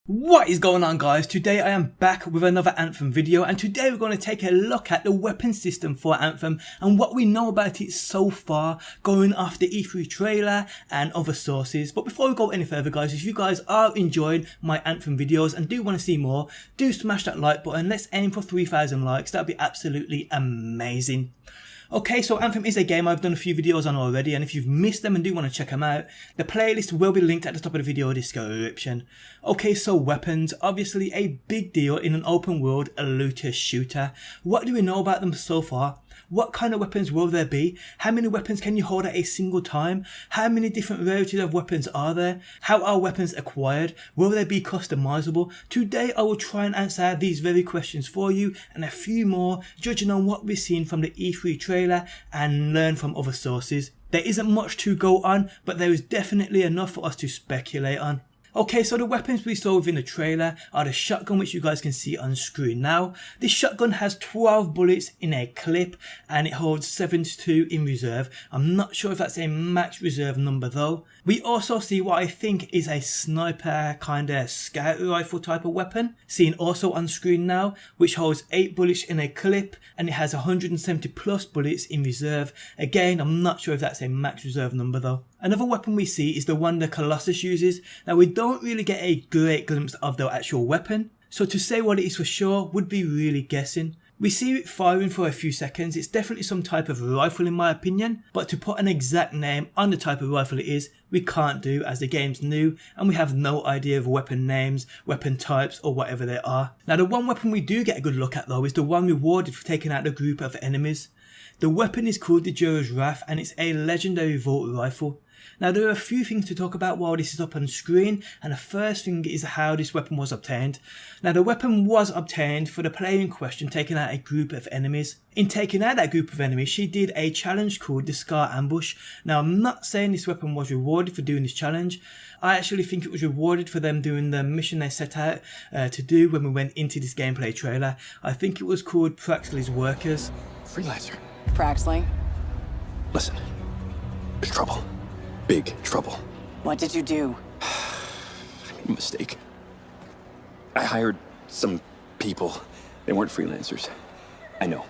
What is going on, guys? Today I am back with another Anthem video, and today we're going to take a look at the weapon system for Anthem and what we know about it so far, going off the E3 trailer and other sources. But before we go any further, guys, if you guys are enjoying my Anthem videos and do want to see more, do smash that like button. Let's aim for 3,000 likes. That'd be absolutely amazing. Okay, so Anthem is a game I've done a few videos on already, and if you've missed them and do want to check them out, the playlist will be linked at the top of the video description. Okay, so weapons, obviously a big deal in an open world looter shooter. What do we know about them so far? What kind of weapons will there be? How many weapons can you hold at a single time? How many different rarities of weapons are there? How are weapons acquired? Will they be customizable? Today I will try and answer these very questions for you and a few more, judging on what we've seen from the E3 trailer and learn from other sources. There isn't much to go on, but there is definitely enough for us to speculate on. Okay, so the weapons we saw within the trailer are the shotgun, which you guys can see on screen now. This shotgun has 12 bullets in a clip and it holds 72 in reserve. I'm not sure if that's a max reserve number though. We also see what I think is a sniper kind of scout rifle type of weapon, seen also on screen now, which holds 8 bullets in a clip and it has 170 plus bullets in reserve. Again, I'm not sure if that's a max reserve number though. Another weapon we see is the one the Colossus uses. Now we don't really get a great glimpse of the actual weapon, so to say what it is for sure would be really guessing. We see it firing for a few seconds. It's definitely some type of rifle in my opinion, but to put an exact name on the type of rifle it is, we can't do as the game's new and we have no idea of weapon names, weapon types or whatever they are. Now the one weapon we do get a good look at though is the one rewarded for taking out a group of enemies. The weapon is called the Juror's Wrath and it's a legendary vault rifle. Now there are a few things to talk about while this is up on screen, and the first thing is how this weapon was obtained. Now the weapon was obtained for the player in question taking out a group of enemies. In taking out that group of enemies, she did a challenge called the Scar Ambush. Now I'm not saying this weapon was rewarded for doing this challenge. I actually think it was rewarded for them doing the mission they set out to do when we went into this gameplay trailer. I think it was called Praxley's Workers. Freelancer. Praxley? Listen, there's trouble. Big trouble. What did you do? I made a mistake. I hired some people. They weren't freelancers. I know.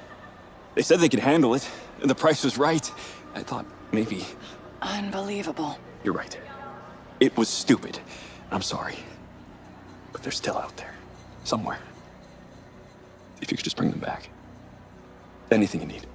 They said they could handle it, and the price was right. I thought maybe... Unbelievable. You're right. It was stupid. I'm sorry. But they're still out there. Somewhere. If you could just bring them back. Anything you need.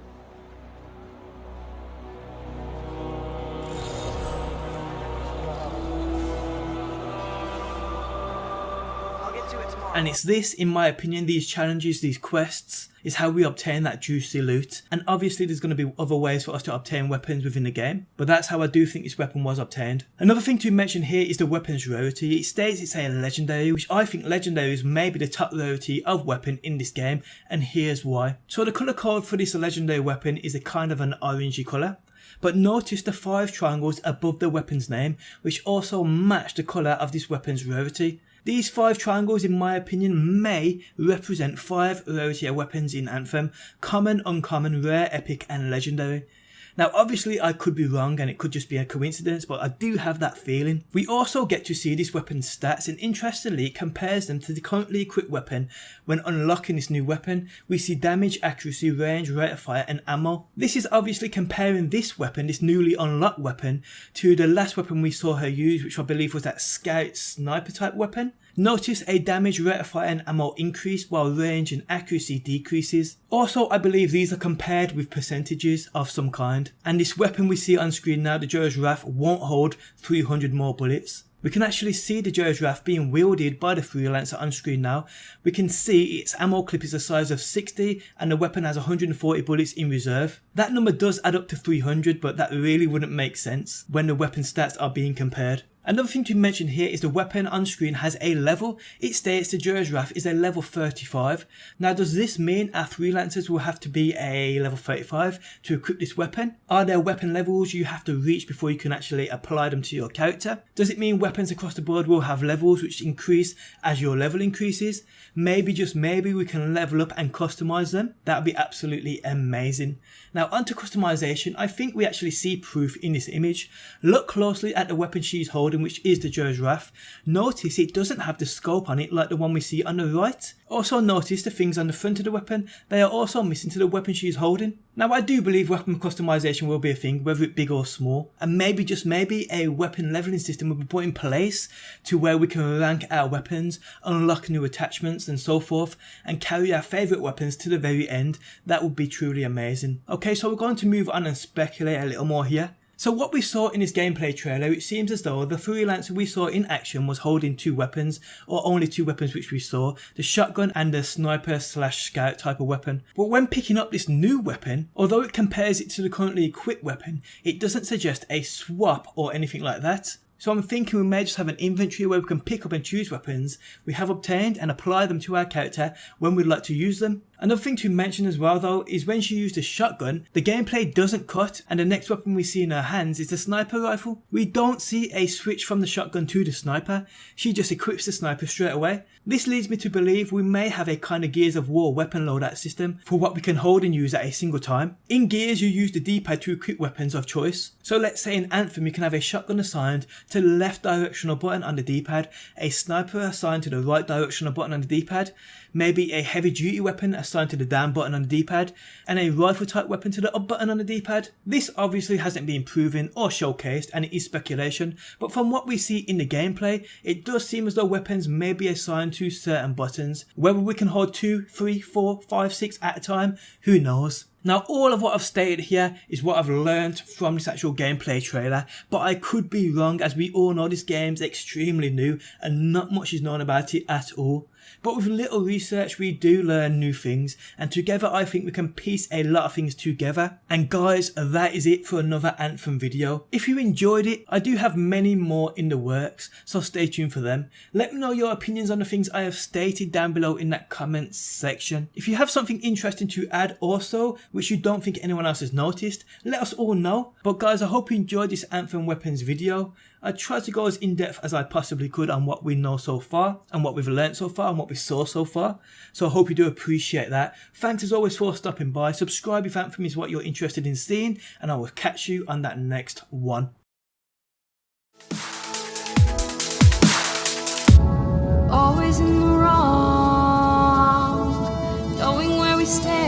And it's this, in my opinion, these challenges, these quests, is how we obtain that juicy loot. And obviously there's going to be other ways for us to obtain weapons within the game, but that's how I do think this weapon was obtained. Another thing to mention here is the weapon's rarity. It states it's a legendary, which I think legendary is maybe the top rarity of weapon in this game, and here's why. So the colour code for this legendary weapon is a kind of an orangey colour. But notice the 5 triangles above the weapon's name, which also match the colour of this weapon's rarity. These 5 triangles, in my opinion, may represent 5 rarity weapons in Anthem: common, uncommon, rare, epic and legendary. Now obviously I could be wrong and it could just be a coincidence, but I do have that feeling. We also get to see this weapon's stats, and interestingly it compares them to the currently equipped weapon. When unlocking this new weapon, we see damage, accuracy, range, rate of fire and ammo. This is obviously comparing this weapon, this newly unlocked weapon, to the last weapon we saw her use, which I believe was that scout sniper type weapon. Notice a damage, rate of fire and ammo increase while range and accuracy decreases. Also I believe these are compared with percentages of some kind. And this weapon we see on screen now, the Juror's Wrath, won't hold 300 more bullets. We can actually see the Juror's Wrath being wielded by the freelancer on screen now. We can see its ammo clip is the size of 60 and the weapon has 140 bullets in reserve. That number does add up to 300, but that really wouldn't make sense when the weapon stats are being compared. Another thing to mention here is the weapon on screen has a level. It states the Juror's Wrath is a level 35. Now does this mean our freelancers will have to be a level 35 to equip this weapon? Are there weapon levels you have to reach before you can actually apply them to your character? Does it mean weapons across the board will have levels which increase as your level increases? Maybe, just maybe, we can level up and customize them. That would be absolutely amazing. Now onto customization, I think we actually see proof in this image. Look closely at the weapon she's holding holding, which is the Judge's Wrath. Notice it doesn't have the scope on it like the one we see on the right. Also notice the things on the front of the weapon, they are also missing to the weapon she is holding. Now I do believe weapon customization will be a thing, whether it big or small, and maybe just maybe a weapon leveling system will be put in place to where we can rank our weapons, unlock new attachments and so forth, and carry our favourite weapons to the very end. That would be truly amazing. Okay, so we're going to move on and speculate a little more here. So what we saw in this gameplay trailer, it seems as though the freelancer we saw in action was holding two weapons, or only two weapons which we saw, the shotgun and the sniper slash scout type of weapon. But when picking up this new weapon, although it compares it to the currently equipped weapon, it doesn't suggest a swap or anything like that. So I'm thinking we may just have an inventory where we can pick up and choose weapons we have obtained and apply them to our character when we'd like to use them. Another thing to mention as well though is when she used a shotgun, the gameplay doesn't cut and the next weapon we see in her hands is the sniper rifle. We don't see a switch from the shotgun to the sniper, she just equips the sniper straight away. This leads me to believe we may have a kind of Gears of War weapon loadout system for what we can hold and use at a single time. In Gears you use the D-pad to equip weapons of choice. So let's say in Anthem you can have a shotgun assigned to the left directional button on the D-pad, a sniper assigned to the right directional button on the D-pad, maybe a heavy duty weapon assigned to the down button on the D-pad, and a rifle type weapon to the up button on the D-pad. This obviously hasn't been proven or showcased and it is speculation, but from what we see in the gameplay, it does seem as though weapons may be assigned to certain buttons. Whether we can hold 2, 3, 4, 5, 6 at a time, who knows. Now all of what I've stated here is what I've learned from this actual gameplay trailer, but I could be wrong as we all know this game's extremely new and not much is known about it at all. But with little research we do learn new things, and together I think we can piece a lot of things together. And guys, that is it for another Anthem video. If you enjoyed it, I do have many more in the works, so stay tuned for them. Let me know your opinions on the things I have stated down below in that comments section. If you have something interesting to add also, which you don't think anyone else has noticed, let us all know. But guys, I hope you enjoyed this Anthem weapons video. I tried to go as in depth as I possibly could on what we know so far and what we've learnt so far and what we saw so far. So I hope you do appreciate that. Thanks as always for stopping by. Subscribe if Anthem is what you're interested in seeing, and I will catch you on that next one. Always in the wrong, going where we stay.